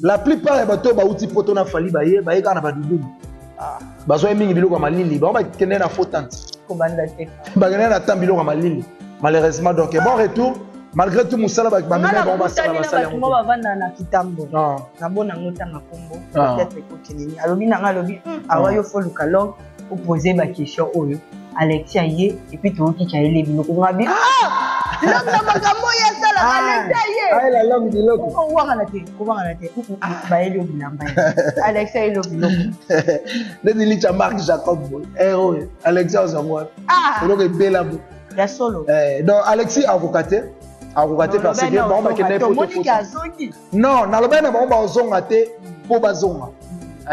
La plupart des bateaux ba uti poto na fali ba ye kana ba dudu. Bazo mingi biloko malili ba kende na fautante. Ko banda te. Ba kende na tam biloko malili. Malheureusement donc bon retour malgré tout musala ba ba mena ba sala ba sala. Mo ba vanda na kitambo. Na bona ngota na kombo. Peut-être ko kinini. Alobi na ngalobi awa yo fo lukalong pour poser ma question oyo. Alexia ye et puis tout qui a élé biloko ngabi. L'homme na magambo ya sala Alexia ye. Ah la langue de l'autre. Ko wanga na te, ko wanga na te. Ba ele bilamba. Alexia ele biloko. Nedi licha Marc Jacob. Héros. Alexia ozangwa. Eloko bela bo. Ya solo. Donc Alexis avocaté parce que bon ba kende poto. Non, na loba na bon ba ozonga te po bazonga.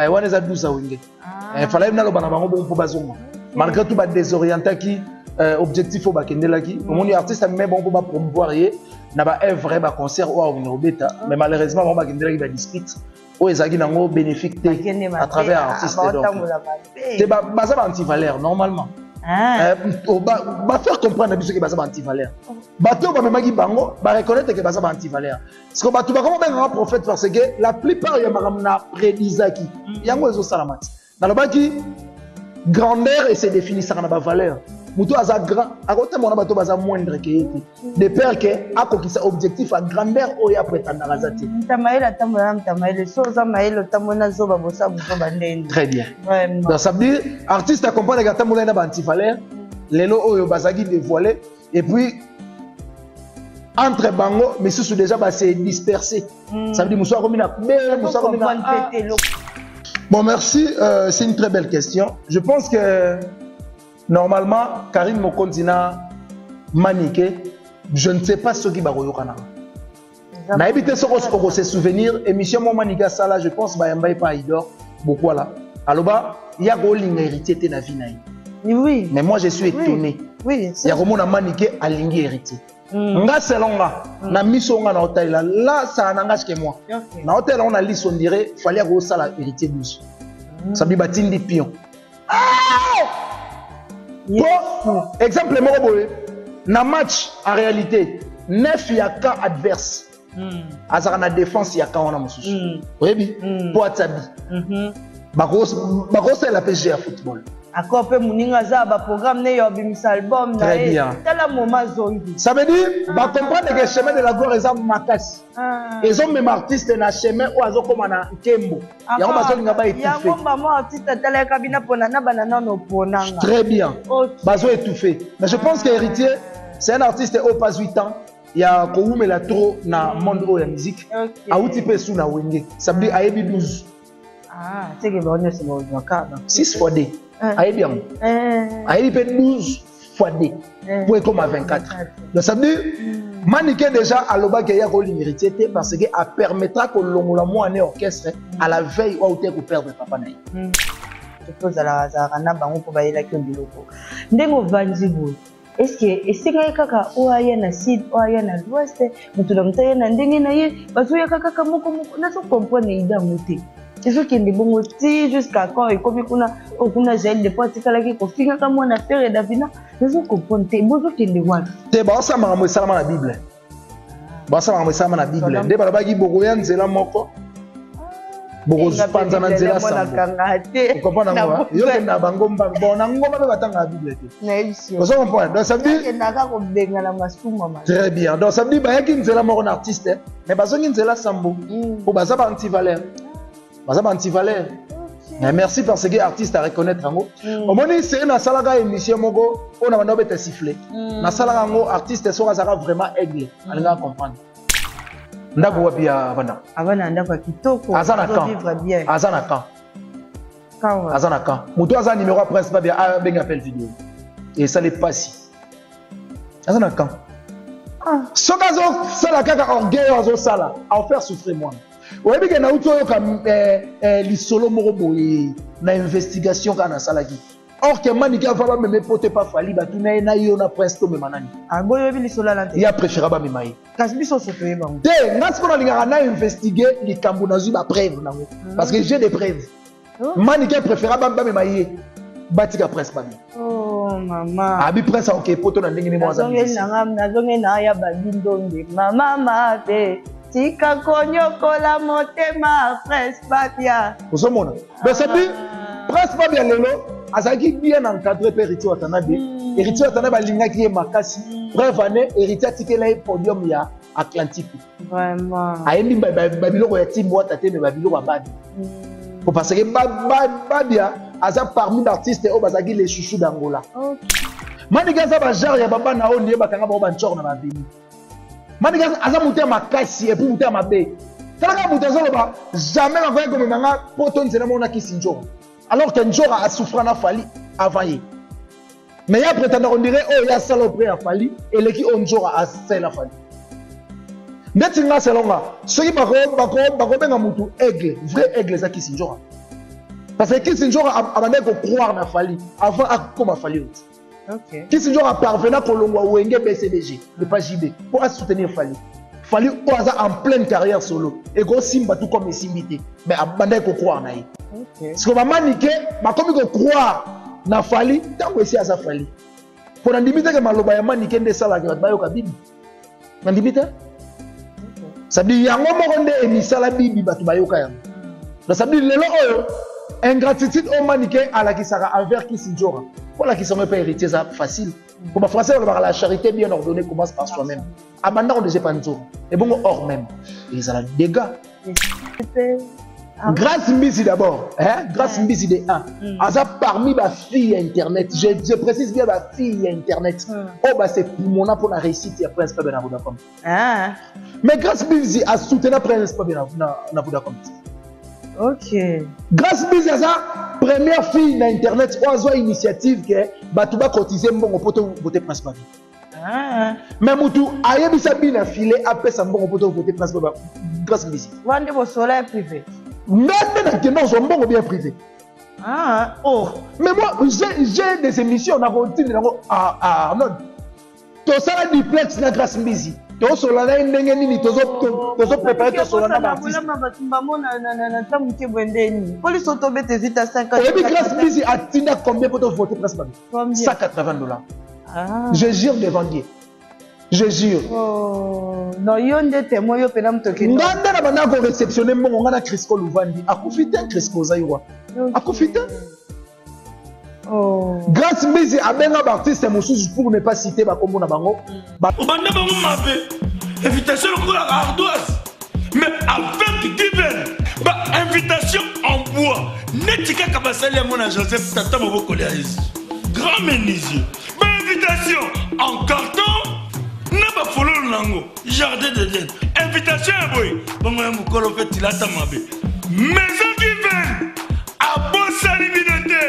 Wana za 12 wenge. Fallait na loba na bango bon po bazonga. Malgré tout, désorienté qui objectif au bakendela qui mon artiste mais bon pour promouvoir y n'a pas un vrai concert ou au bêta mais malheureusement on bakendela qui va dispute ou ezaki nango bénéfique à travers artiste donc c'est basa anti valeur normalement ba faire comprendre biso que basa anti valeur bato ba memaki bango ba reconnaître que basa anti valeur parce que bato ba comment ben un prophète parce que la plupart ya makamna prédisaki yango ezo salamati dans le baki grandeur et se définit ça na valeur muto aza grand à côté mon bato baza moindre que yete de peur que a kokisa objectif à grandeur o ya prétendre razati tamaela tamaela so za maelo tamona zo ba bosa buzo bandeni très bien donc ça veut dire artiste a comprendre que tamona na anti valeur lelo oyo bazaki dévoiler et puis entre bango mais sous déjà ba se disperser ça veut dire muso komina muso komina bon, merci. C'est une très belle question. Je pense que normalement, Karim Mokondina Maniké, je ne sais pas ce qui va y avoir. Na évité ce qu'on se souvenir. Émission Mon Maniga Sala, je pense que pas Idor beaucoup là. Alors bah, il y a une héritier de la vie. Oui. Mais moi, je suis étonné. Oui. Il y a un Maniké à l'ingi héritier. Nga selonga na misonga na hôtel là ça n'engage que moi na hôtel on a liste on dirait fallait go ça la héritier douce ça bi batindi pion exemple moko boye na match en réalité 9 ya cas adverse azara na défense ya cas on a mususu oyebi po atsabi bakos la PSG à football. Encore peu muninga za ba programme ne yo bimisa album na tala moment zongi. Ça veut dire ba comprendre que chemin de la gloire est makasi. Ils ont même artiste na chemin ou azo comme na Kembo. Ya on bazo linga ba étouffé. Ya ngomba mo artiste tala kabina pona na banana no ponanga. Très bien. Bazo étouffé. Mais je pense que Héritier c'est un artiste au pas 8 ans. Il y a koumela trop na monde de la musique. A outi pe sou na wenge. Ça veut dire ayebi 12. C'est que bon c'est bon 6 fois D. Aïe bien. Aïe peut 12 fois D. Pour être comme à 24. Donc ça veut dire, Maniké déjà à l'oba qu'il y a héritier parce que ça permettra que l'on la moine orchestre à la veille ou au perdre papa naï. Je pose à la Zarana bango pour bailler la queue du loco. Ndengo vanzibu. Est-ce que kaka oaya na sud oaya na l'ouest mutu mutaya na ndenge na ye bazuya kaka moko na so comprendre ida muté. C'est ce qui est bon jusqu'à quand et comme on a gel de poids c'est là qui confie comme on a fait d'avina nous comprendre bonjour qui est de voir te ba ça ma salama na bible ba ça ma salama na bible nde bala bagi bogoya nzela moko bogo panza na nzela sa comprendre moi yo ke na bangomba bona ngomba be batanga bible te na ça comprendre donc ça veut dire naka ko benga la masuma ma très bien donc ça veut dire ba yaki nzela moko na artiste mais bazongi nzela sambo pour baza ba anti valeur baza ba anti valeur. Merci parce que artiste à reconnaître en haut. Au moins c'est une salaga émission moko on a ndobé te siffler. Na salaga ngo artiste sera sera vraiment aigle. Alinga comprendre. Ndako wapi ya bana. Abana ndako kitoko. Azana vivre bien. Azana kan. Azana kan. Muto azana numéro principal bien ben appel vidéo. Et ça les passe. Azana kan. Sokazo sala kaka orgueil ozo sala. A faire souffrir moi. Oui, mais quand on a comme les solo moroboy na investigation kana salaki. Or que Manika va même pote pas fali ba tuna na yo na presto me manani. Ah boyo bi li solo la. Il a préférable me mai. Kasi biso soto yeba. Te, ngas ko na linga na investiguer les kambunazu ba preuve nango. Parce que j'ai des preuves. Manika préférable ba me mai. Batika presse ba. Oh maman. Abi presse OK poto na ndenge ni mo za. Na zonge na ya ba bindonde. Mama ma te. tika konyokola motema Prince Fabia. Vous avez mon mais ça dit Prince Fabia lelo azaki bien encadré par Héritier Watanabe. Héritier Watanabe alingaki makasi. Bref année Héritier atikela podium ya Atlantique. Vraiment. Ayembi babiloko ya timbo tate mais babiloko abadi. Parce que Babia aza parmi l'artiste au bazaki les chouchous d'Angola. OK. Maniga za ba genre ya baba na onye bakanga ba banchor na babini. Maniga aza muté makasi et puis muté mabe. Tala muté zo ba jamais va comme nanga poto nzela mona kisinjo. Alors que Njora a souffert na Fali avant y. Mais il y a prétendant on dirait oh il y a saloperie à Fali et les qui on Njora a celle à Fali. Netinga selonga ceux qui bako benga mutu aigle vrai aigle za kisinjora. Parce que kisinjora a bandé ko croire na Fali avant à comme Fali. OK. Kisinjora a parvenu à Kolongwa Wenge BCBG le pas JB pour soutenir Fali. Fali oza en pleine carrière solo et go simba tout comme simbité mais a bandé ko croire na yi. OK. Ce que maman nique ma comme ko croire na Fali tant que si à sa Fali. Pour ndimite que maloba ya manique nde sala ka bayo ka bibi. Ndimite ça dit yango moko nde emisala bibi batu bayoka yango. Donc ça dit lelo oyo ingratitude au manique alakisaka envers Kisinjora. Pour la qui sont pas héritiers ça facile. Pour ma français on va la charité bien ordonnée commence par soi-même. Abandon on déjà pas nzo. Et bon hors même. Et ça a des dégâts. Grâce Mbisi d'abord, hein? Grâce Mbisi de 1. Asa parmi ma fille internet, je précise bien ma fille internet. Oh bah c'est pour mon pour la réussite et Prince Fabia na Vodacom. Ah. Mais grâce Mbisi a soutenu Prince Fabia na Vodacom. OK. Grâce Mbisi a sa première fille na internet, oiseau initiative que batuba cotiser mbongo poto voter Prince Fabia. Ah. Mais mutu ayebisa bina filé après ça mbongo poto voter Prince Fabia. Grâce Mbisi. Wande bo soleil privé. Même dans son bon bien privé. Ah, oh. Mais moi, j'ai des émissions dans la routine. Non. Tu as un duplex na Grâce Mbisi. Tu as sur la ligne n'engeni tu as préparé ton sur la baptiste. Et puis Grâce Mbisi a tina combien pour te voter presque $180. Je jure devant Dieu. Je jure. Oh, non, yonde témoin yo pena mtoki. Nganda na bana ko réceptionner mbongo ngana Crisco Luvandi. Akufite Crisco zaiwa. Akufite. Oh. Grâce Mbisi abenga artiste mususu pour ne pas citer ba kombo na bango. Obanda bango mabe. Invitation pour la ardoise. Mais avec Given, ba invitation en bois. Netika kabasali ya mona Joseph Tata Moboko Léaïs. Grand menuisier. Ba invitation en carton. Naba follow nango jardin de Dieu invitation à boy bongo ya mukolo fait tilata mabe maison Given a bossa libinoté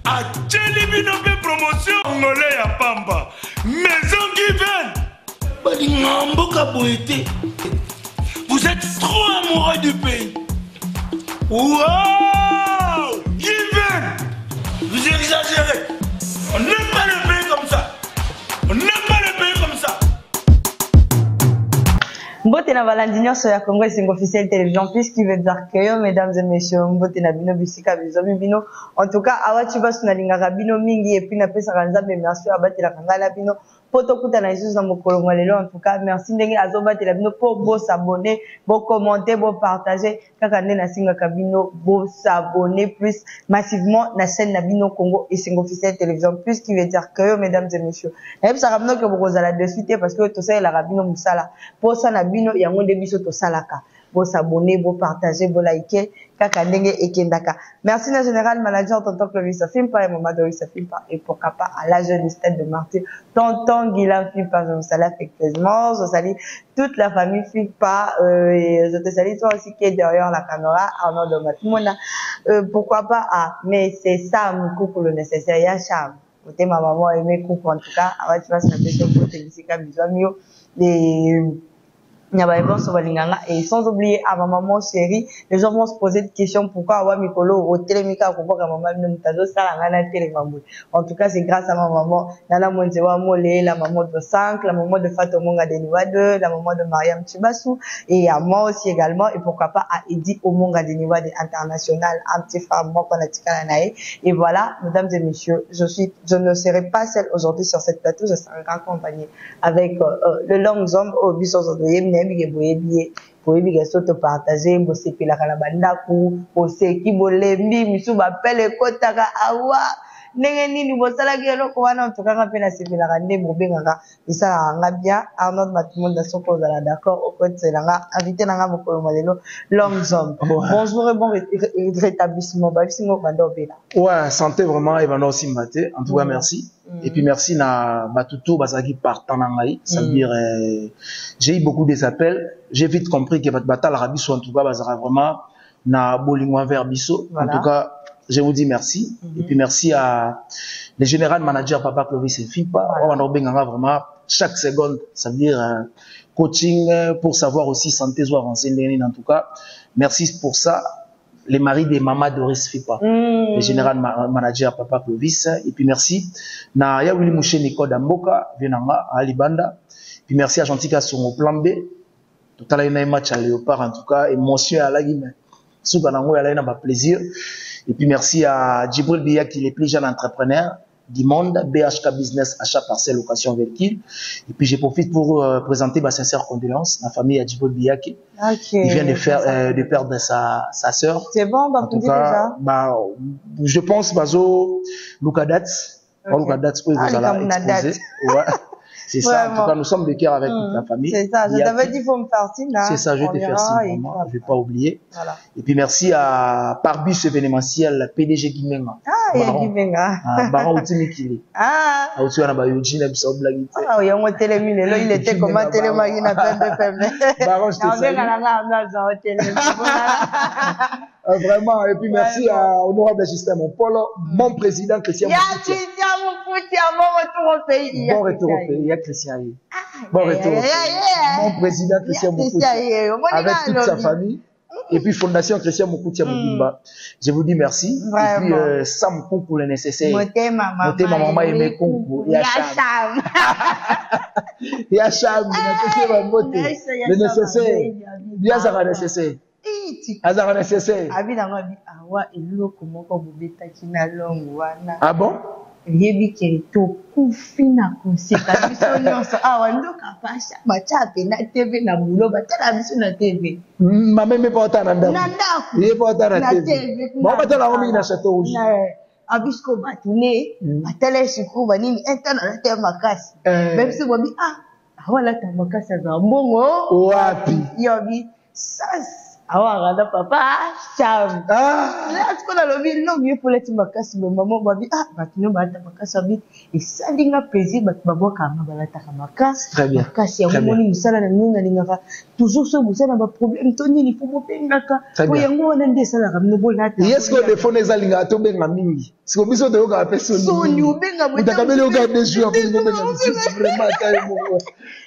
a tchelibinope promotion ngolé ya pamba maison Given bali ngamboka boité vous êtes trop amoureux du pays. Wow Given vous exagérez, on n'aime pas le pays comme ça, on n'aime pas le pays comme ça. Mbote na balandinyo so ya Congo Singo officiel télévision puisqu'il veut dire que mesdames et messieurs mbote na bino bisika bizo bino en tout cas awachi basu na lingaka bino mingi et puis na pesa kanzambe merci abatela kangala bino poto kuta na Jesus na mokolo ngolelo en tout cas merci ndenge azobatela bino pour beau s'abonner beau commenter beau partager kaka nde na singa kabino beau s'abonner plus massivement na chaîne na bino Congo et Singo officiel télévision puisqu'il veut dire que mesdames et messieurs et puis ça rameno que vous la de suite parce que to ça la rabino musala pour ça na bino yango nde biso to salaka beau s'abonner beau partager beau liker kaka ndenge ekendaka merci na général manager tonton Clovis ça filme pas et maman Doris ça filme pas et pourquoi pas à la jeune stade de Martyr tonton Guilain filme pas je salue affectueusement je salue toute la famille filme pas et je te salue toi aussi qui est derrière la caméra Arnaud de Matmona pourquoi pas mais c'est ça mon couple le nécessaire ya charme côté ma maman aimé couple en tout cas avant tu vas se mettre sur côté ici comme bisous et et sans oublier à ma maman chérie, les gens vont se poser des questions pourquoi Awa Mikolo au télémika pourquoi maman ne mutazo salangana télémamou. En tout cas, c'est grâce à ma maman Nana Monzewa Mole, la maman de 5, la maman de Fatomonga Deniwa 2, la maman de Mariam Chibasu et à moi aussi également et pourquoi pas à Edi Omonga Deniwa de International, un petit frère moi Panatika Nae. Et voilà, mesdames et messieurs, je ne serai pas seule aujourd'hui sur cette plateau, je serai accompagnée avec le long homme au Bissos de nayebi ke boyebi ke soto partager bosepelaka na bandaku boseki bolembi misu bapele kotaka awa ndenge nini bosalaki eloko wana otokanga mpe nasepelaka nde bobengaka esalaka nga bien Arnold Matumonda soko ozala d'accord okotiselanga invité nanga mokolo malelo Longzom. Bonjour et bon rétablissement babisingo banda obela. Ouais, santé vraiment Evana aussi maté. En tout cas merci. Et puis merci na batuto basaki partant na ngai, ça veut dire j'ai eu beaucoup des appels, j'ai vite compris que batala rabiso en tout cas basara vraiment na bolingo envers biso. En tout cas je vous dis merci. Et puis merci à le général manager Papa Clovis et Fipa. On a vraiment chaque seconde, ça veut dire coaching pour savoir aussi santé ou avancer. En tout cas, merci pour ça. Les maris des mamas Doris Fipa, le général manager Papa Clovis. Et puis merci na ya Willy Mouché Nico Damboka, Venanga, Alibanda. Puis merci à Gentika sur mon plan B. Total a un match à Léopard en tout cas, émotion à la guimée. Souganango a un plaisir. Et puis merci à Djibril Biya qui est le plus jeune entrepreneur du monde, BHK Business, achat parcelle, location véhicule. Et puis je profite pour présenter ma sincère condoléance, ma famille à Djibril Biya qui il vient de perdre sa sœur. C'est bon, bah, en tout cas, bah, je pense Bazo Lukadat, Lukadat vous allez exposer. Ouais. C'est ça, en tout cas, nous sommes de cœur avec toute la famille. C'est ça, je t'avais dit, il faut me faire signe. C'est ça, je vais te faire signe, je ne vais pas oublier. Voilà. Et puis merci à Parbus événementiel, PDG Guimenga. Ah, il y a Guimenga. Baran Outimi Kili. Ah. Outimi Anabayoji, Nebisa Oblagite. Ah, il y a un télémine, là, il était comme un télémagine à peine de femme. Baran, je te salue. Vraiment, et puis merci à Honorable Justin Monpolo, mon président Christian Moukoutia. Bon retour au pays. Bon retour au pays, Christian. Bon retour au pays. Mon président Christian Moukoutia. Avec toute sa famille. Et puis Fondation Christian Moukoutia Moukimba. Je vous dis merci. Et puis Sam Kou pour le nécessaire. Moté maman et mes concours. Yacham. Yacham. Le nécessaire. Bien ça va nécessaire. Azara nécessaire. Ah bon? Yebi to kufina konseka biso nyonso awa ndoka pasha bacha pena TV na bulo batala biso na TV mama me porta na ndako ye porta na TV bon batala ngomi na château rouge abisko batune batala siku banini entana na te makasi même si bobi wala ta makasi za mbongo wapi yobi sas awa gada papa cham là ce qu'on a le vie non mieux pour les makasi mais maman babi batino bata makasi abi isalinga plaisir bat babo kama balata makasi très bien makasi ya moni misala na nunga lingaka toujours ce musala ba problème toni il faut bopengaka po yango wana ndesala kamno bolata est-ce que le fond les alinga to benga mingi siko biso de yoka peso ni ubenga mutakabele yoka des jours pour benga vraiment taille mo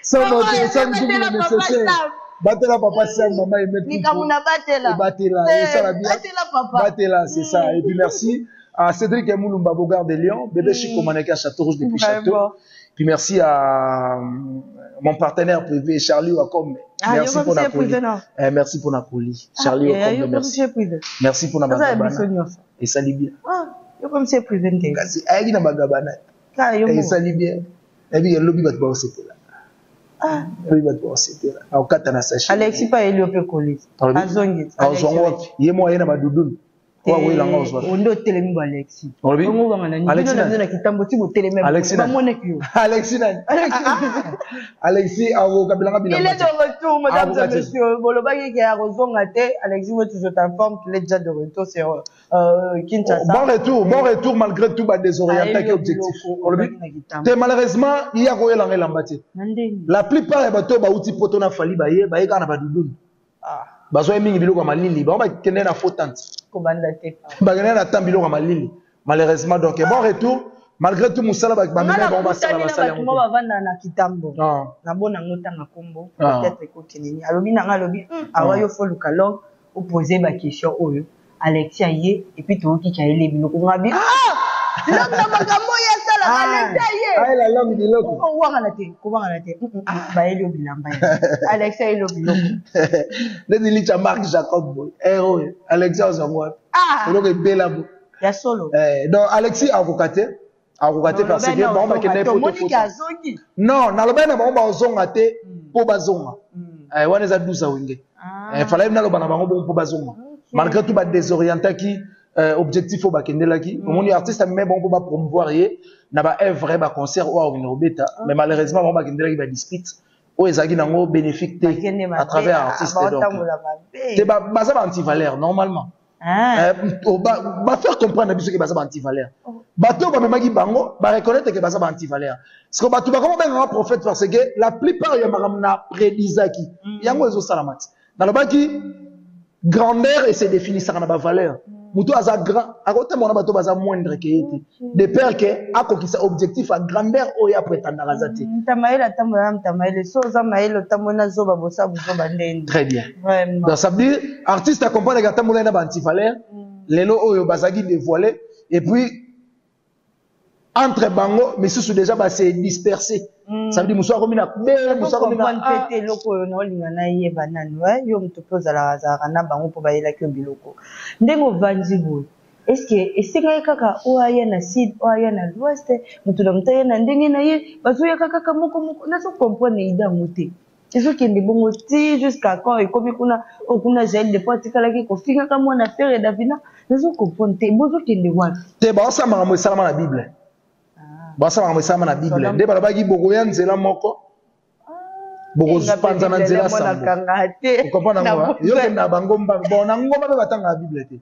ça va ça nous nécessaire. Batela papa Sam, maman et mes batela. Batela, ça va bien. Batela, c'est ça. Et puis merci à Cédric Emoulumba Bogard de Lyon, bébé Chico Maneka Château Rouge depuis Château. Puis merci à mon partenaire privé Charlie Wakom. Merci pour Napoli. Merci pour Napoli. Charlie Wakom, merci. Merci pour Napoli. Et ça lit bien. Yo comme c'est privé. Merci. Aïe na bagabana. Et ça lit bien. Et puis il y a le lobby batba c'était là. Alexis pas Eliope Colis. Azongi. Azongi. Yemo ayena badudun. Kwa wela ngozwa. Ondo telemi ba Alexis. Ngo bangana ni. Alexis na kitambo ti botelemi. Alexis ba moneki yo. Alexis na. Alexis awo kabilanga bilanga. Il est de retour mesdames et messieurs. Bolobaki ki a rozonga te. Alexis veut toujours t'informe qu'il est déjà de retour sur Kinshasa. Bon retour malgré tout ba désorienté qui objectif. Malheureusement, il y a royela ngelambati. La plupart des bateaux ba uti poto na fali ba ye kana ba dudun. Bazo mingi biloko malili ba kende na fotante ko banda te ba kende na tambilo malili malheureusement donc bon retour malgré tout musala ba mena ba sala mo ba vanda na kitambo na bona ngota na kombo peut-être ko kenini alobi na ngalobi awa yo fo lukalo opposer ba question oyo Alexis aye et puis to ki kaile biloko ngabi Langa magambo ya sala Alexis aye la langue de loko ko wanga na te ba elio bilamba ya Alexis aye lo biloko le dilicha Marc Jacob boy héros Alexis ozongwa eloko bela bo ya solo donc Alexis avocate parce que bon ba kende poto non na lobena ba ozonga te po bazonga wana eza 12 wenge fallait na lobana bango bon pour bazonga malgré tout ba désorienté qui objectif au bakendelaki omoni artiste mais bon pour ba promouvoir ye na ba œuvre ba concert ou au Nobeta mais malheureusement bon bakendelaki ba dispute o ezaki nango bénéfique à travers artiste donc te baza ba anti-valeur normalement ba faire comprendre biso que baza ba anti-valeur bato ba memaki bango ba reconnaître que baza ba anti-valeur parce que bato ba comment ben un prophète parce que la plupart ya makamna prédisaki yango ezo salamati dans le baki grandeur et se définit ça na ba valeur mutu aza grand akote mona bato baza moindre que yete de peur que akokisa objectif à grandeur oya prétendre azati tamaela tamaela so za maelo tamona zo ba bosa buzo bandeni très bien donc ça veut dire artiste accompagne ga tamona na ba anti-valeur lelo oyo bazaki dévoiler et puis entre bango mais sous déjà ba se disperser ça veut dire muso akomi na be muso akomi na tete loko no lingana ye banani wa yo mtupoza la zara na bango po bayela ke biloko ndengo vanzi bo est-ce que esinga kaka oya na sud oya na l'ouest mutu na mutaya na ndenge na ye bazuya kaka moko na so comprendre ida muté c'est qui ndi bongo ti jusqu'à quand et comme kuna gel de poitika laki ko finga ka mona faire davina na so comprendre te bozo ki ndi wa te ba sa mama salama na bible basa ba mama na bible nde bala bagi bogo ya nzela moko bogo spanza na nzela sa comprendre moi yo ke na bangomba bona ngomba be batanga bible te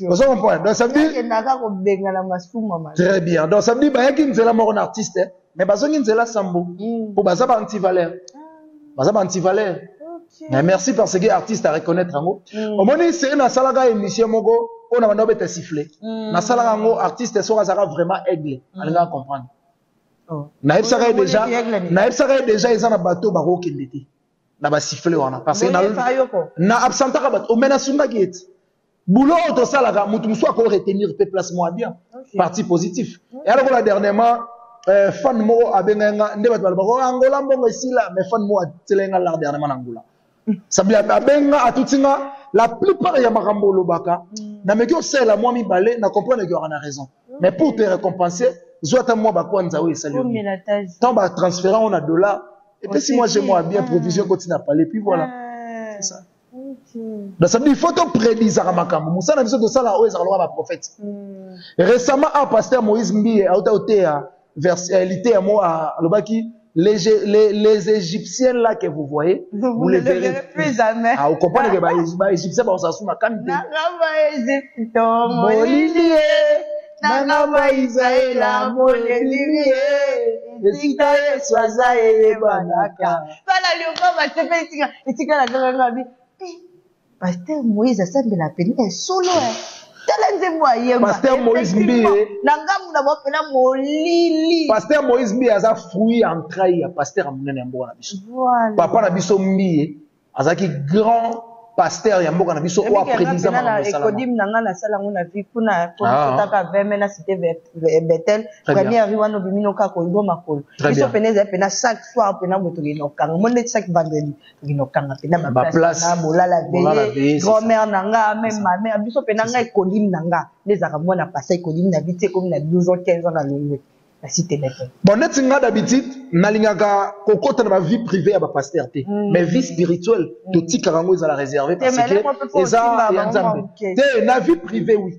ozo comprendre donc ça veut dire naka ko benga na masuma mama très bien donc ça veut dire ba yaki nzela moko na artiste mais bazongi nzela sambo pour baza ba anti-valeur mais merci parce que artiste à reconnaître ngo omoni c'est na salaga émission moko on a bando beta siffler na salaga ngo artiste sera vraiment aigle alinga comprendre na ebsaka déjà ils en a bateau bako kendete na ba siffler wana parce que na absentaka bato omena sunga giet boulot to salaga mutu muso ko retenir pe placement bien parti positif et alors la dernièrement fan mo abenga nde bato bako angola mbongo esila mais fan mo atelenga la dernièrement angola ça bien abenga atutinga la plupart ya makambo lobaka na meki osela moi mibale na comprendre que on a raison mais pour te récompenser zoata moi ba kwanza oui salut tant ba transférer on a $, et puis si moi j'ai moi bien provision continue à parler puis voilà c'est ça donc ça veut dire il faut te prédire à makambo musa na biso de ça là o ezala ba prophète récemment un pasteur Moïse Mbiye a ôté versalité à moi lobaki les Égyptiens là que vous voyez, vous les verrez plus jamais. Ah, vous comprenez que les Égyptiens, on s'assume à quand Pasteur Moïse a semblé la peine solo. Pasteur Moïse Mbiye Pasteur Moïse Mbiye aza fruit en trahi à pasteur amunene ya mboka na biso papa na biso Mbiye azaki grand pasteur ya mboka na biso o prédisa na ekodim nanga na sala ngona vi kuna kotaka veme na cité Bethel premier riwano bimino ka ko ngoma ko biso peneza pena chaque soir pena moto gino kanga monde chaque vendredi gino kanga pena ba place na bolala veille grand-mère nanga même ma mère biso pena nga ekodim nanga les arabes na passer ekodim na vite comme na 12 ans 15 ans na longwe la cité Bethel bon net nga d'habitude nalingaka kokota na ba vie privée ya ba pasteur te mais vie spirituelle to tika rango za la réserver parce que eza ya nzambe te na vie privée oui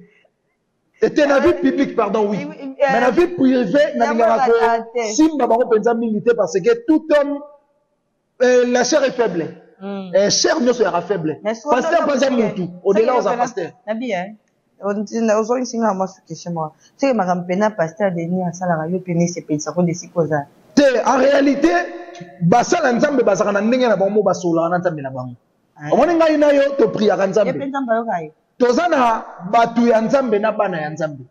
et na vie publique pardon oui mais la vie privée nalingaka ko simba bango penza milité parce que tout homme la chair est faible et chair nyo sera faible pasteur penza mutu au-delà aux pasteur na bien on a singa ma question moi c'est ma campagne pasteur Denis asala radio peni c'est pensa ko de sikoza te en réalité basala nzambe basaka na ndenge na bango basola na nzambe na bango omoni ngai na yo to priya ka nzambe tozana batu ya nzambe na bana ya nzambe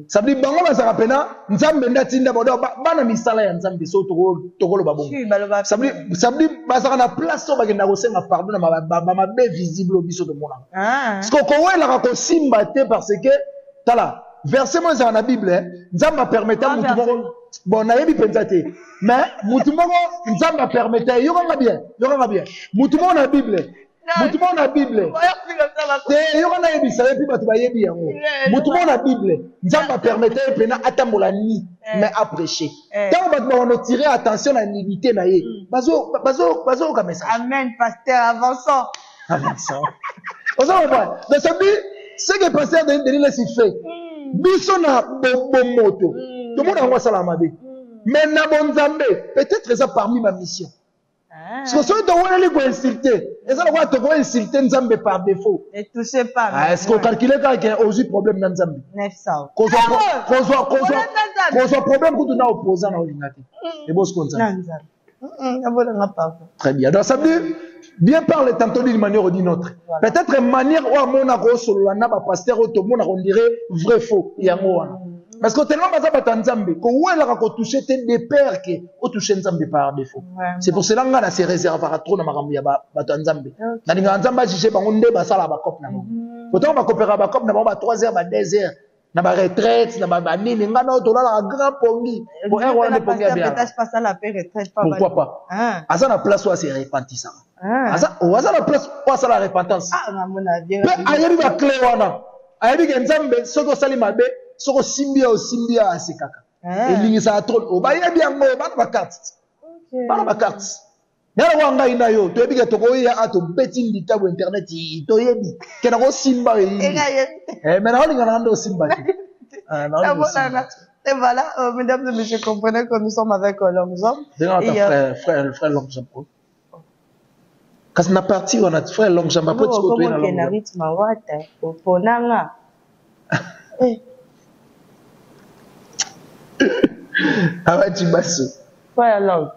ça veut dire bango basaka pena nzambe ndatinda bodo bana misala ya nzambe so tokolo babongo ça veut dire basaka na place so bakenda ko senga pardon na mabe visible au biso de mona parce que ko wela ko simba te parce que tala verset mo za na bible nzamba permettait mutu moko bon na yebi penza te mais mutu moko nzamba permettait yo nga bien mutu moko na bible Mutumo na Bible. Te yo kana yebisa et puis batu ba yebi yango. Mutumo na Bible. Nzamba permettait pena atambola ni mais à prêcher. Tant batu ba on tirer attention à l'unité na ye. Bazo ka message. Amen pasteur avançons. Avançons. Ozo ba. Mais ça dit ce que pasteur Denis laisse fait. Biso na moto. Tout le monde envoie ça la mabe. Mais na bon Nzambe, peut-être ça parmi ma mission. Parce que si tu as les insulter, et ça va te insulter Nzambe par défaut. Ne touchez pas. Est-ce qu'on calcule qu'il y a aussi problème dans Nzambe? 900. Qu'on soit problème que tu n'as opposé à l'ordinateur. Et bon, ce qu'on très bien. Donc ça veut dire, bien parler tantôt d'une manière ou d'une autre. Peut-être une manière où on a reçu le pasteur, on dirait vrai faux. Il y a un parce que tellement baza bata Nzambe ko wela ka toucher te des pères que o toucher Nzambe par défaut. C'est pour cela nga na se réserve à trop na makambo ya bata Nzambe. Na linga Nzamba jije bango nde basala ba cop na bango. Pourtant ba coopéra ba cop na bango ba 3h ba 2h na ba retraite na ba nini nga na to la grand pongi. Pour un roi de pongi bien. Peut-être pas ça la retraite pas. Pourquoi pas? Asa na place où se repentir ça. Asa na place où ça la repentance. Ah na mon avis. Mais ayebi ba clé wana. Ayebi ke Nzambe soko sali mabe soko simbia asekaka elingisa trop obaya bien ngo bana ba carte bana ba carte yala wanga ina yo to ebike to ko ya ato beti ndita bu internet to yebi kena ko simba mais na holinga na ndo simba et voilà mesdames et messieurs comprenez que nous sommes avec Longzom frère Longzom kasi na parti wana frère Longzom ba poti ko to ina na rythme wata ponanga Abati baso. Voilà.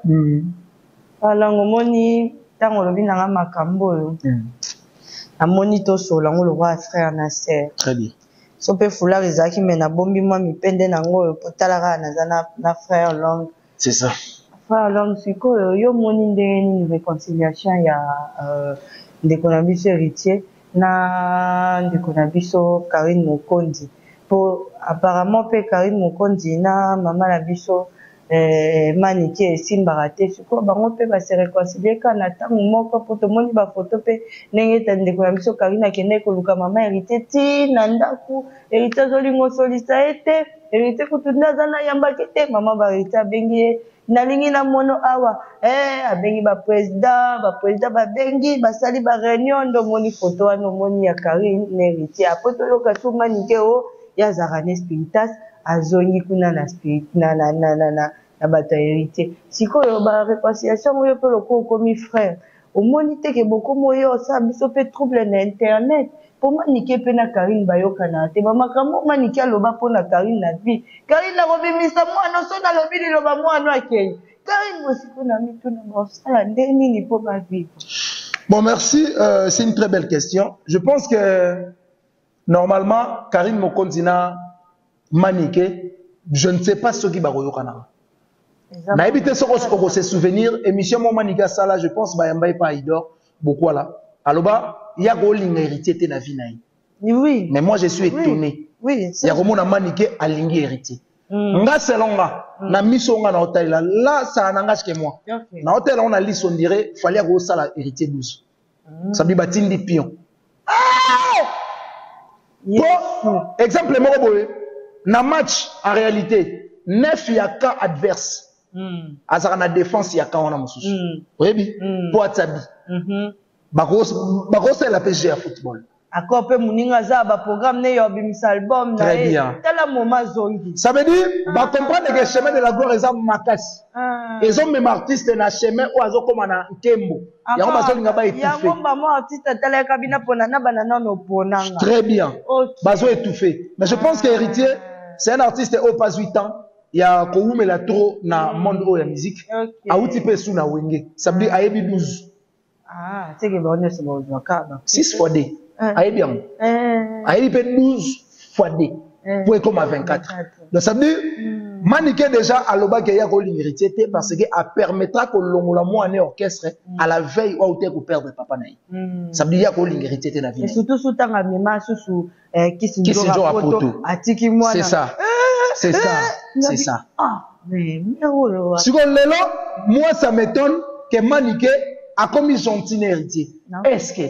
Alors omoni tango lobi nanga makambo yo. Amoni to so lango lo roi frère Nasser. Très bien. So pe fula rezaki mena bombi moi mi pende nango potala na frère Long. C'est ça. Frère Long siko yo moni ndeni réconciliation ya ndeko na biso héritier na ndeko na biso Karine Mokondi. Apparemment pe Karine Mokondi na mama la biso maniki esimbaka te sikoyo bango pe base réconcilier kana ntango moko po tomoni bafoto pe ndenge eta ndeko na biso Karine akende koluka mama hérité ti na ndako hérité azolinga osolisa ye te hérité kutu nde aza nayambaki te mama bahérité abengi ye nalingi na mono awa abengi baprésident babengi basali baréunion nde omoni foto wana omoni ya Karine na hérité apo toyoka so manike o ya Zarane Spiritas azongi kuna na spirit na bata hérité sikoyo ba réconciliation oyo pe loko komi frère omoni te ke boko moyo sa biso pe trouble na internet po manike pe na Karine bayokana te makambo manike aloba po na Karine na vie Karine na kobimisa mwana so na lobi liloba mwana akei Karine bosiko na mitu na bosala ndeni ni po ba vivre. Bon merci, c'est une très belle question. Je pense que normalement, Karine Mokondina Manike, je ne sais pas ce qui va reyokanara. Na évité ce qu'on se souvenir, émission mon Manika Sala, je pense, Bayamba pas Idor, beaucoup là. Alors il y a Goling héritier de la vie naï. Oui. Mais moi je suis étonné. Oui. Il y a comme na Manike alingi héritier. Nga selonga, na misonga na hôtel là, ça n'engage que moi. Na hôtel on a liste on dirait, fallait go sala héritier 12. Ça dit batindi pion. Bon, exemple, dans match, en réalité, 9 il y a cas adverse. Azara na défense, il y a cas on a moussous. Oui, pour Atsabi. Bagos la PSG à football. Encore peu mouninga za ba programme ne yo bimisa album na très bien. Tala moment zongi. Ça veut dire, ba comprendre que le chemin de la gloire est makas. Ils ont même artistes na chemin ou azo comme na Kembo. Ya ngomba zo linga ba étouffé. Ya ngomba mo artiste tala kabina pona na banana no ponanga. Très bien. Bazo étouffé. Mais je pense que héritier, c'est un artiste au pas 8 ans. Il y a Koume la trop na monde de la musique. A outi pe sou na wenge. Ça veut dire ayebi 12. Ah, c'est que bon c'est bon 6 fois D. Aïe bien. Aïe peut 12 fois D. Pour être comme à 24. Donc ça veut dire, maniquer déjà à l'oba qui a une héritier parce que elle permettra que l'on la moine orchestre à la veille où tu perdre papa naï. Ça veut dire qu'il y a une héritier de la vie. Et surtout sous ta mémoire sous qui se joue à poto. C'est ça. C'est ça. C'est ça. Ah, mais si on l'est là, moi ça m'étonne que maniquer a commis son petit héritier. Est-ce que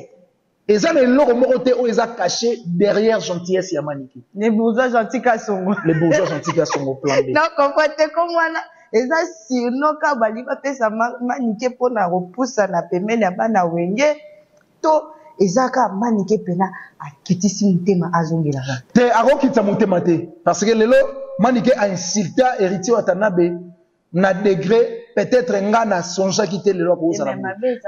Et ça, les lots morotés, ils ont caché derrière gentillesse et Manike. Les bourgeois gentils qui sont. Les bourgeois gentils qui sont au plan B. Non, comprenez comment là. Et ça, si non, quand Bali va faire ça, Manike pour la repousse, na pemel, ya ba na wenge, to, et ça, quand Manike pena, a kitisi mutema azongela. Te, aro kita mutema te. Parce que les lots, Manike a insulté héritier Watanabe, na degré, peut-être nga na sonja qui te le lois pour ça.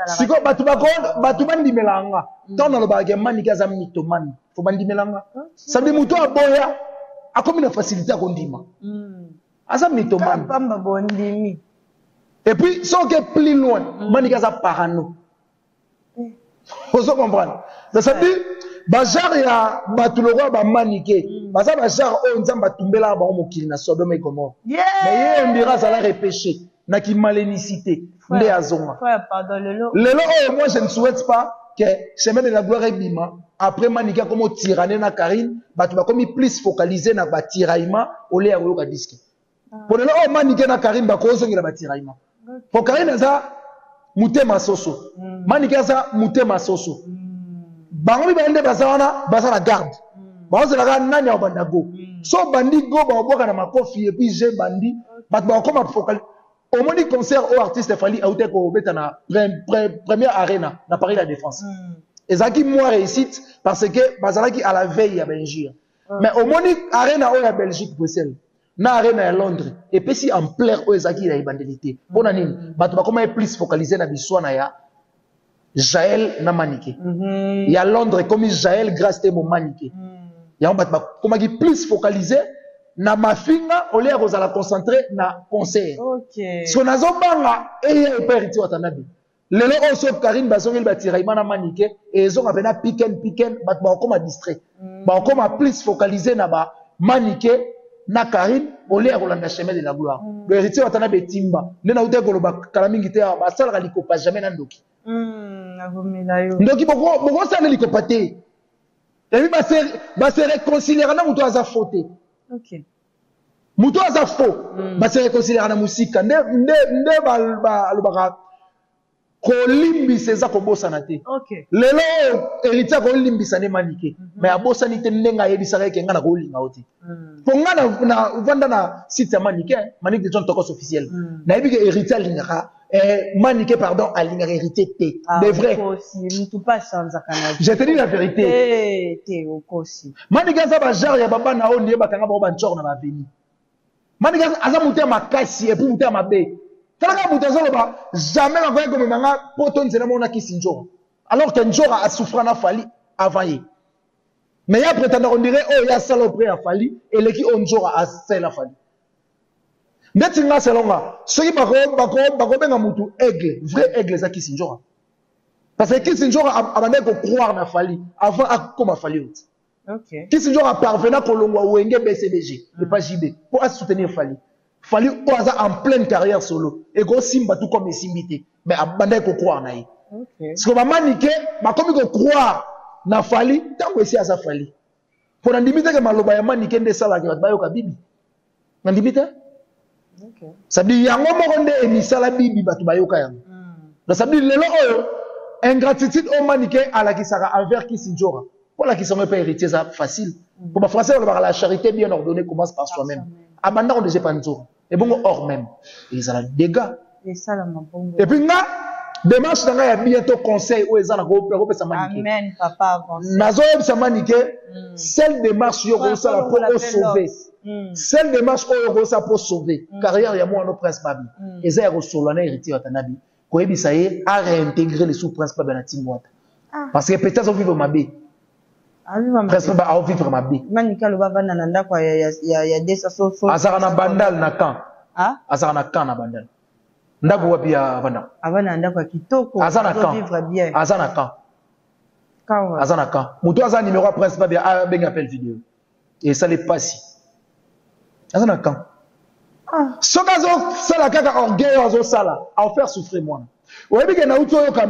Si quoi, batuman di melanga. Tant dans le bagage, Manike a mythomane. Faut bandi melanga. Ça veut dire muto a boya, a comme une facilité à condima. Asa mythomane. Et puis, sans que plus loin, Manike a parano. Faut se comprendre. Ça veut dire, Bajar ya batuloro ba Manike. Baza Bajar o nzamba tumbela ba mokili na Sodome et Gomorrhe. Mais on dira ça la repêché. Na ki malenicité. Nde azonga. Lelo moi je ne souhaite pas que chemin de la gloire ebima après Manike comme tyranner na Karine, batu ba comme plus focaliser na ba tiraillement au lieu ya ka disque. Pour lelo Manike na Karine ba ko zongira ba tiraillement. Pour Karine za mutema soso. Manike za mutema soso. Bango bibende bazana bazana garde. Bazo la nani ya bandago. So bandi go ba boka na makofi et puis j'ai bandi bat ba comme focal. Au moins du concert au artiste Fali a été ko beta na première arena na Paris la Défense. Et ça qui moi réussite parce que bazala qui à la veille à Belgique. Mais au moins arena au ya Belgique Bruxelles. Na arena à Londres et puis si en plein au ezaki la ibandélité. Bona nini bat ba comme plus focaliser na biswana ya Jaël na Manike. Il y a Londres comme Jaël grâce à mon Manike. Il y a un comme qui plus focalisé na mafinga au lieu de la concentrer na conseil. OK. Si on a zobanga et il y a pas héritier Watanabe. Le lo oso Karine bazongi batira imana Manike et ils ont appelé piken bat ba comme distrait. Ba comme plus focalisé na ba Manike na Karine au lieu de la chemin de la gloire. Le héritier Watanabe timba. Ne na uté koloba kalamingi te ba sala liko pas jamais na ndoki. Donc il faut ça ne pas te. Et il va se réconcilier na muto aza fauté. OK. Muto aza faux. Va se réconcilier na musika. Nde ba ko limbi seza ko bosa te. OK. Lelo héritier ko limbi sa ne Manike. Mais a bosa ni te ndenga yebisaka ke nga na ko linga oti. Pour nga na vanda na site ya Manike de John Tokos officiel. Na yebi ke héritier linga Manike, pardon, à l'inhérité T. De vrai. Je te dis la vérité. Manike, ça va genre, ya baba na on yeba kanga ba nchor na ba veni. Manike, aza muté ma kasi et puis muté ma bé. Tala muté zo ba jamais na voye comme manga poto nzela mona kisinjo. Alors que njora a souffert na Fali avant yi. Mais ya prétendre on dirait oh ya salopré a Fali et le qui on njora a sel a Fali. Netinga selonga soki bako benga mutu aigle vrai aigle za kisinjora parce que kisinjora abandé ko croire na Fali avant akoma Fali. OK. Kisinjora parvena ko longwa wenge BCBG et pas JB pour soutenir Fali. Fali oza en pleine carrière solo et go simba tout comme simbité mais abandé ko croire na yi. OK. Ce que Manike bakomi ko croire na Fali tango esi aza Fali pour ndimite ke maloba ya Manike nde sala ke bayo ka bibi ndimite. Okay. Ça veut dire yango mokonde emisala bibi batu bayoka yango. Ça veut dire lelo oyo ingratitude au Manike ala kisaka envers Kisinjora. Pour la qui sont pas héritiers ça facile. Pour les Français on va la charité bien ordonnée commence par soi-même. Abanda on ne pas nzora. Et bon hors même. Ils ont des dégâts. Et ça la mabongo. Et puis nga démarche nga ya bientôt conseil ou ezana ko sa Manike. Amen papa avance. Nazo sa Manike celle démarche yo ko ça pour sauver. Celle démarche pour sauver carrière ya moi no prince babi eza ya kosolana héritier Watanabe ko yebisa ye a réintégrer les sous-prince babi na timwata parce que peut-être vivre mabe prince babi a vivre mabe Manike lo bava na ndako ya desa so azaka na bandal na camp azaka na camp na bandal ndako wapi ya vanda avana ndako kitoko vivre bien azana camp azana camp muto azana numéro prince babi a benga appel vidéo et ça les passe. Azana quand sokazo sala kaka orgueil azo sala a faire souffrir moi oyebi ke na uto yo ka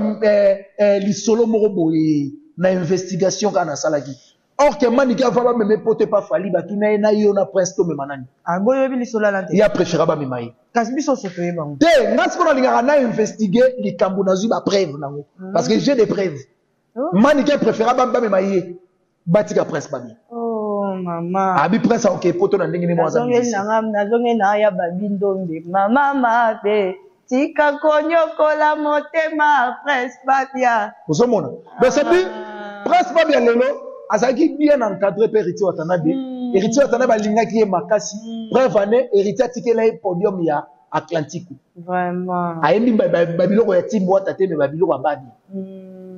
lisolo moko boye na investigation kana sala ki or que Manike va même pote pas Fali ba kina na yo na prince to me manani boyebi lisolo la te ya préféra ba memayi kasi biso soto ye bango te ngas ko na linga na investiguer likambo na zu ba preuve nango parce que j'ai des preuves Maniqué préférable bamba maye. Batika prince babi. Oh maman. Abi prince OK poto na ndenge ni moi za. Nazonge na ya babi ndombe. Mama mabe. Tika konyokola motema prince babia. Vous mona. Mais c'est puis prince babia lelo azaki bien encadré par héritier watanabe. Héritier watanabe alingaki ye makasi. Bref année héritier tikela podium ya Atlantique. Vraiment. Ayembi babiloko ya timbo tate me babiloko babi.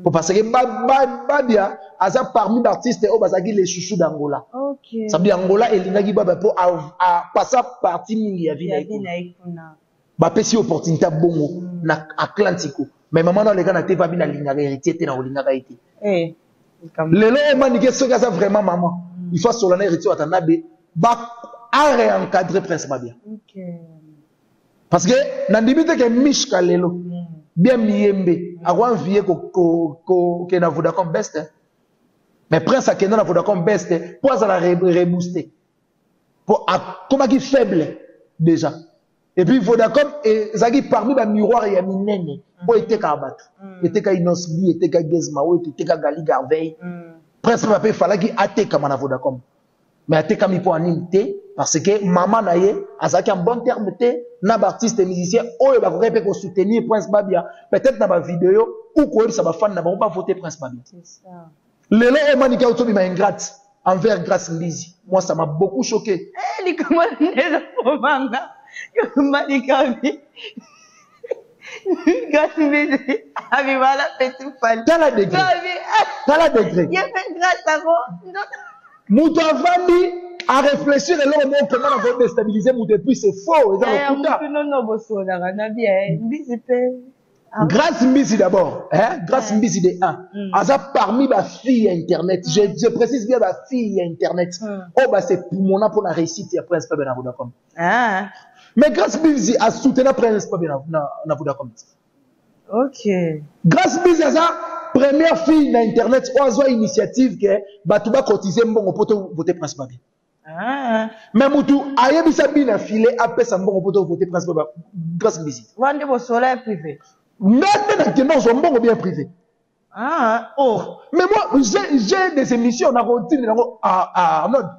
Pour parce que babia aza parmi les artistes au bazaki les chouchous d'Angola. OK. Ça veut dire Angola elingaki baba pour à passer partie mingi ya vie na. Ba pesi opportunité bongo na Atlantico mais maman dans les gars na te pas bien lingaka héritier te na olingaka été lelo manike soka ça vraiment maman il faut solana héritier watanabe ba a réencadrer prince babia. OK. Parce que na ndimite ke mishka lelo bien miyembe agwa envier ko ke na Vodacom best mais prince akenda na Vodacom best pour ça la rebooster pour comment qui faible déjà. Et puis Vodacom et zaki parmi les miroirs ya minene pour était kabat était ka Inosbi était ka Gezma était ka Gali Garveil presque pas fallait qui atte comme na Vodacom mais atte comme pour animité parce que maman naye azaki en bon terme té na artiste musicien oyo ba ko ko soutenir Prince Babia peut-être na ba vidéo ou ko ça ba fan na ba pas voter Prince Babia. C'est ça lelo e manika autobi ma ingrate envers Grace Mbizi moi ça m'a beaucoup choqué. Eh li comment le manga Malikabi. Gasimé, Avimala petit fan. T'as la degré. T'as la degré. Il y a fait grâce à vous. Moutou Avandi à réfléchir et là on montre comment on va déstabiliser Moutou et puis c'est faux. Grâce Mbizi d'abord. Grâce Mbizi de 1. Aza parmi ma fille Internet. Je précise bien ma fille Internet. Oh bah c'est pour mon pour la réussite et après c'est pas bien à Vodacom. Mais Grace Mbizi a soutenu Prince Babia na Vodacom. OK. Grace Mbizi a sa première fille na internet ou a initiative que batuba cotiser mbongo poto voter Prince Babia. Mais mutu ayebisa bina filé apesa mbongo poto voter Prince Babia. Grace Mbizi. Wande bo soleil privé. Même na kenon son mbongo bien privé. Oh. Mais moi j'ai des émissions na routine en mode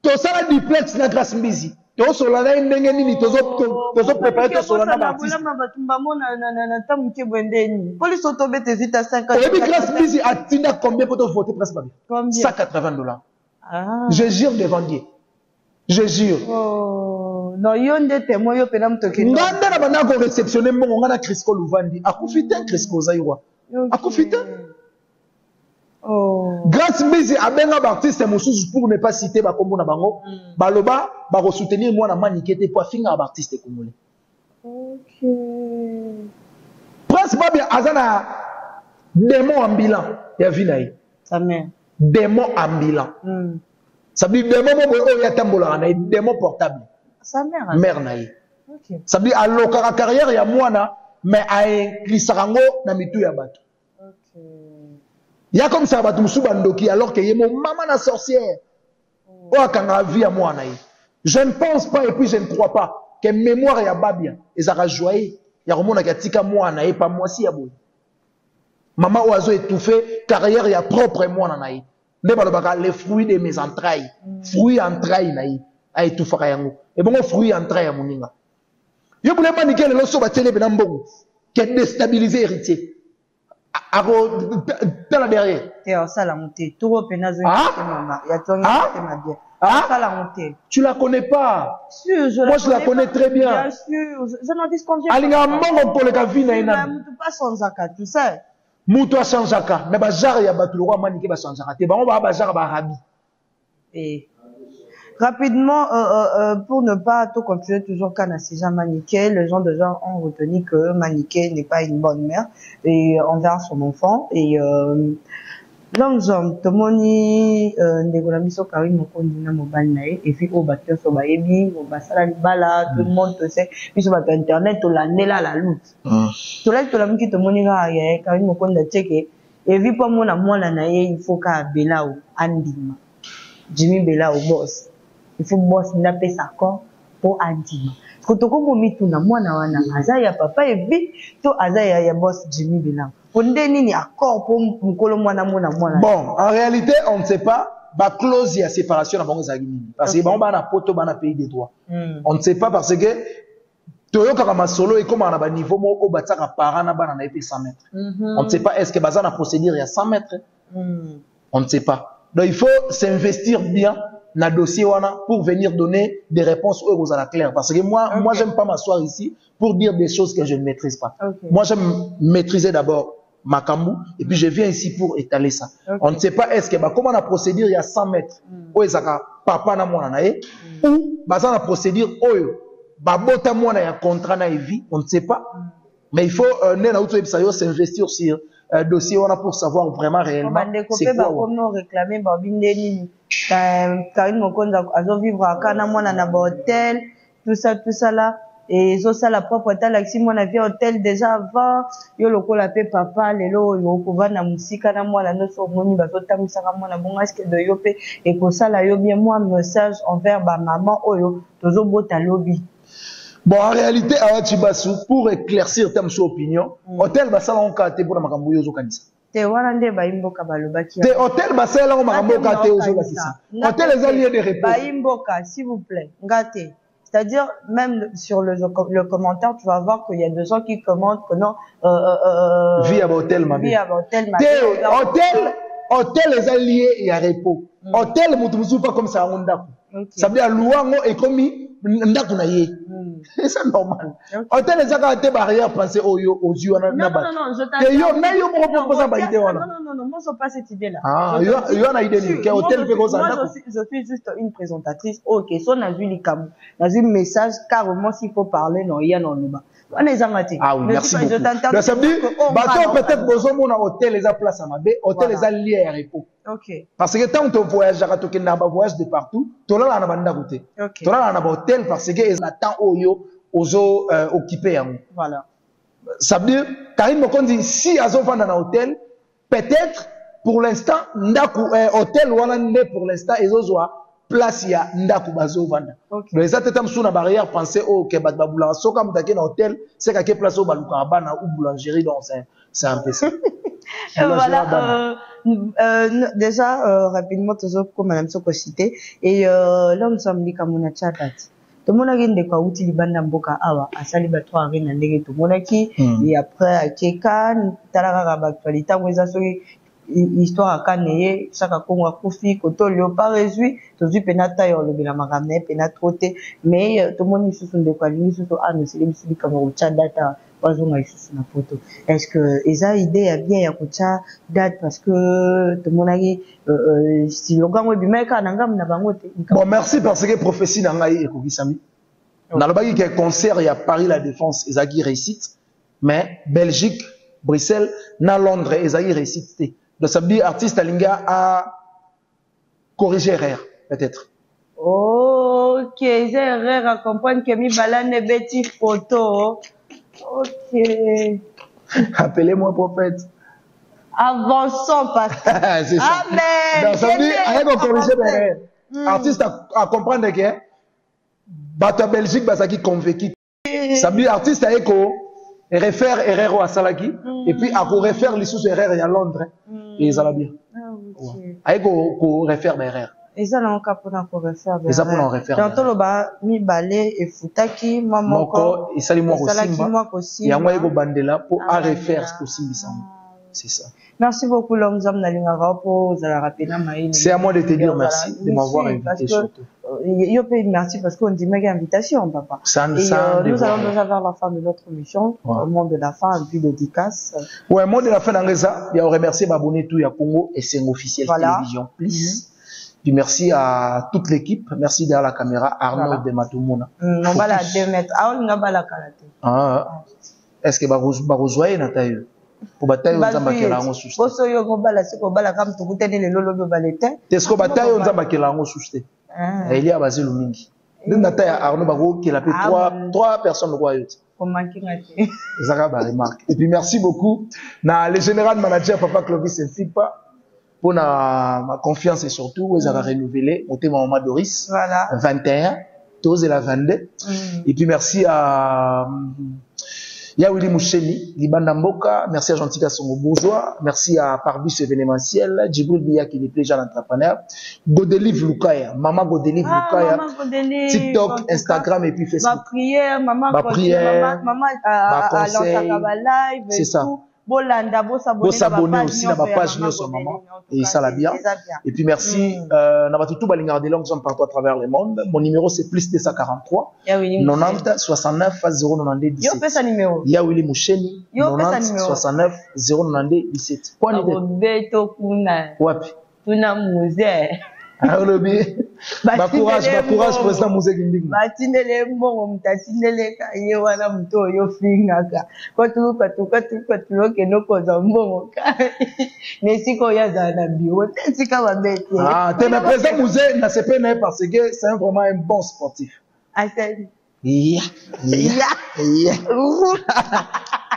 to sala duplex na Grace Mbizi. To solana ndenge nini tozo préparer to solana artiste. Et puis Grace Mbizi a tina combien pour te voter Prince Babia? $180. Je jure devant Dieu. Je jure. Oh, non yonde témoin yo pena mtoki. Nganda na bana ko réceptionner mbongo ngana Crisco Luvandi. Akufita Crisco Zairwa. Akufita. Oh. Grace Mbizi a benga artiste mususu pour ne pas citer ba kombo na bango. Baloba ba ko soutenir moi na manikete pour finga artiste congolais. OK. Prince Babia azana démon ambulant ya vinaï. Sa mère. Démon ambulant. Ça veut dire démon mo ya tambola na démon portable. Sa mère. Mère naï. OK. Ça veut dire à l'okara carrière ya mwana mais a inclisarango na mitu ya bato. OK. Il y a comme ça bato musu bandoki alors que yemo maman na sorcière. O akanga vie à mwana yi. Je ne pense pas et puis je ne crois pas que mémoire ya Babia ezaka joyeux ya komona katika mwana et pas moi si ya boy. Maman oiseau étouffé carrière ya propre mwana na yi. Nde balobaka les fruits de mes entrailles. Fruits entrailles na yi. A étouffaka yango. Et bon fruits entrailles ya moninga. Yo boule maniquer le loso batele bena mbongo. Qui déstabiliser héritier. Ako tala derrière. Et ça la montée. Tout penazo maman. Ya tonga ma bien. Ça la montée. Tu la connais pas. Moi je la connais très bien. Bien sûr. Je n'en dis combien. Alinga mbongo pour le kavina ina. Mutu pas sans zakat, tu sais. Mutu a sans zakat. Mais ba jar ya batu roi maniquer ba sans zakat. Ba on ba jar ba rabi. Et rapidement, pour ne pas tout continuer toujours qu'à Nassija Maniké, les gens déjà ont retenu que Maniké n'est pas une bonne mère et envers son enfant. Et l'homme, Tomoni, Ndegolamiso Karim Mokondina Mobalnae, et puis au bâtiment Sobaebi, au Basala Libala, tout le monde sait, puis sur Internet, tout l'année là, la lutte. Tout là, tout l'homme qui Tomoni Karim Mokonda Tcheke, et puis pour moi, la naïe, il faut qu'à Bela ou Andima. Jimmy Bela au boss. Il faut boss n'appelle ça corps pour Andima. Parce que tout comme on met tout na moi na wana azaya papa et vite tout azaya ya boss Jimmy Bela. Pour nini accord pour mukolo mwana mwana. Bon, en réalité, on ne sait pas. Ba clause de séparation na bango zagini parce que bango na poto bana pays des droits. On ne sait pas parce que toyo kaka masolo et comme on a ba niveau mo o bataka parana na bana na épée 100 mètres. On ne sait pas est-ce que baza na procédure il y a 100 mètres. On ne sait pas. Donc il faut s'investir bien na dossier wana pour venir donner des réponses aux à la claire parce que moi j'aime pas m'asseoir ici pour dire des choses que je ne maîtrise pas. Moi j'aime maîtriser d'abord Makambu, et puis je viens ici pour étaler ça. On ne sait pas est-ce que comment on a procédure il y a 100 mètres où ezaka papa na mwana na ye ou baza na procédure oyo babota mwana ya contrat na vie, on ne sait pas. Mais il faut s'investir sur dossier on a pour savoir vraiment réellement c'est quoi. On réclamer babindeni Karine Mokonza azo vivre à kana mwana na hôtel tout ça là. Et ça la propre hôtel si mon avis hôtel déjà avant yo lokola pe papa lelo yo kova na musika na mwana no so moni ba totamisa ka mwana bonga est-ce que de yo pe et ko sala yo bien moi message envers ba maman oyo tozo bota lobby. Bon en réalité Awachibasu pour éclaircir ta opinion hôtel ba sala on kate pour makambo yo zo kanisa te wana nde ba imboka balobaki te hôtel ba sala on makambo kate yo zo kanisa hôtel les alliés de repos ba imboka s'il vous plaît ngate. C'est-à-dire, même sur le commentaire, tu vas voir qu'il y a des gens qui commentent que non, vie à hôtel, ma vie. Hôtel, les alliés, il y a repos. Hôtel, mutumu pas comme ça, on d'a. Ça veut dire, louango est commis, ndaku na ye. C'est normal. Hôtel, les alliés, barrière, penser aux yeux, non, je t'assure. Mais yo, propose ça, idée, non, moi, je n'ai pas cette idée-là. Ah, yo, a idée, hôtel, je suis juste une présentatrice. Ok, si on a vu les camus, on a vu le message, carrément, s'il faut parler, non, il y a non, on est amatés. Ah oui, merci beaucoup. Ça veut dire, bateau, peut-être, besoin, mon hôtel, les a place à ma baie, hôtel, les a liés à repos. Ok. Parce que tant que tu voyages, tu voyage de partout, tu as un banda côté. Tu as un hôtel parce que ils attendent aux occupés. Voilà. Ça veut dire, Karine Mokonzi, si ils ont un hôtel, peut-être, pour l'instant, hôtel, pour l'instant, ils ont place ya ndaku bazo vanda. Les attetam sous la barrière penser au kebat babula so comme t'as un hôtel c'est qu'à quelle place au baluka bana ou boulangerie donc c'est un peu ça. Voilà déjà rapidement toujours comme madame Soko cité et là nous sommes dit comme on a chatat. Tout le monde a gagné quoi outil libanda mboka awa asali ba 3 arena ndenge tout le monde qui et après à Kekan talara ba actualité où ça histoire à Kaneye, chaque congo a confié, koto leo pas réjoui, tout du penata yo le bila maramne, penatroté, mais tout le monde ici sont de quoi, ils sont ah nous c'est les musiques comme au chat data, pas on a ici sur la photo. Est-ce que esa idée a bien ya kocha date parce que tout le monde a dit si le gang webi meka nangam na bangote. Bon merci parce que prophétie nangai ekokisami. Dans le bagi qu'il concert il y a Paris la Défense ezaki réussite, mais Belgique, Bruxelles, na Londres ezaki réussite. Donc ça veut dire artiste Alinga a corrigé erreur, peut-être. Ok, j'ai erreur à comprendre que mi balane bêti photo. Ok. Appelez-moi prophète. Avançons, pasteur. C'est ça. Amen. Donc ça veut dire, avec un corrigé erreur. Artiste à comprendre que, Bata Belgique, bah ça qui convaincu. Ça veut dire artiste avec et refaire erreur à Salaki et puis à refaire les sous-erreurs à Londres et ça va bien. Avec refaire l'erreur. Et ça n'a aucun pour refaire. Et ça pour en refaire. Dans le bas mi balé et futaki moi moko et ça moi aussi. Il y a moi ego bandela pour à refaire ce possible ça. C'est ça. Merci beaucoup l'homme Nalinga pour la rappeler maï. C'est à moi de te dire merci de m'avoir invité surtout. Yo paye merci parce qu'on dit méga invitation papa. Ça, nous allons déjà vers la fin de notre émission au monde de la fin et puis dédicace. Ouais, monde de la fin d'Angeza, il y a remercier m'abonner tout ya Congo et c'est officiel télévision plus. Puis merci à toute l'équipe, merci derrière la caméra Arnaud de Matumuna. On va la 2 mètres. Ah on va la karaté. Ah. Est-ce que barozoyer na taille pour bataille on zambakela ngo suste. Boso yo ngobala siko bala kam tukutene le lolo do balete. Est-ce que bataille on zambakela ngo suste. Il y a basé le mingi. Dans ta Arnaud Bago qui l'a fait trois personnes quoi yote. Ça va remarque. Et puis merci beaucoup na le général manager papa Clovis Senfipa pour ma confiance et surtout ils ont renouvelé au thème maman Doris. Voilà. 21 tous et la 22. Et puis merci à Il y a Willy Moucheni, Libanda Mboka, merci à Gentil Songo Bourgeois, merci à Parbus événementiel, Djibril Biya qui est déjà l'entrepreneur, Godelive Lukaya, Maman Godelive Lukaya, TikTok, Instagram et puis Facebook. Ma prière, maman, maman à live, c'est ça. Bolanda, s'abonner aussi dans ma page sur maman et ça l'a bien. Et puis merci, tout balingar des langues partout à travers le monde. Mon numéro c'est plus 243 90 69 092 17. Il y a Willy Moucheni 90 69 092 17. Quoi courage, président Mouzé Gindig. Batindele mbongo mutatindele ka ye wana muto yo fingaka. Kwatu ke noko za mbongo ka. Nesiko ya za na biwo tsika babete. Ah, te na président Mouzé na CP na parce que c'est vraiment un bon sportif. Asel. Yeah.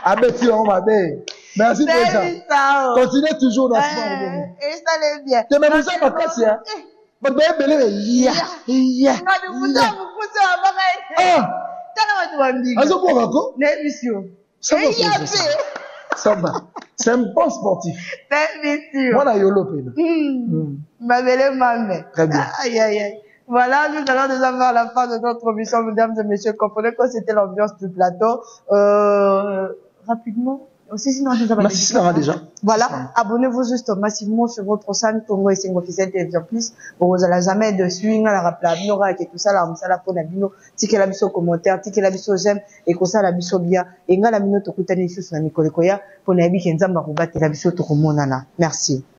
Abeti on va bien. Merci président. Continuez toujours dans ce sport. Et ça l'est bien. Te me Mouzé ma casse ya. But baby, yeah. C'est un bon sportif. Voilà, très bien. Voilà, nous allons déjà vers la fin de notre émission, mesdames et messieurs. Comprenez que c'était l'ambiance du plateau. Rapidement. Aussi, sinon, déjà. Voilà, abonnez-vous juste massivement sur votre chaîne Congo et Sing officiel Télévision Plus. Vous n'allez jamais de suivre la rappel et tout ça, là, on s'ala pour Nabino, ticket la biso commentaire, ticket la biso j'aime, et qu'on ça la biso bien, et nga la mino to kutani sur la Nicolekoya, pour Nabi Kenza Marouba, et la biso to Merci.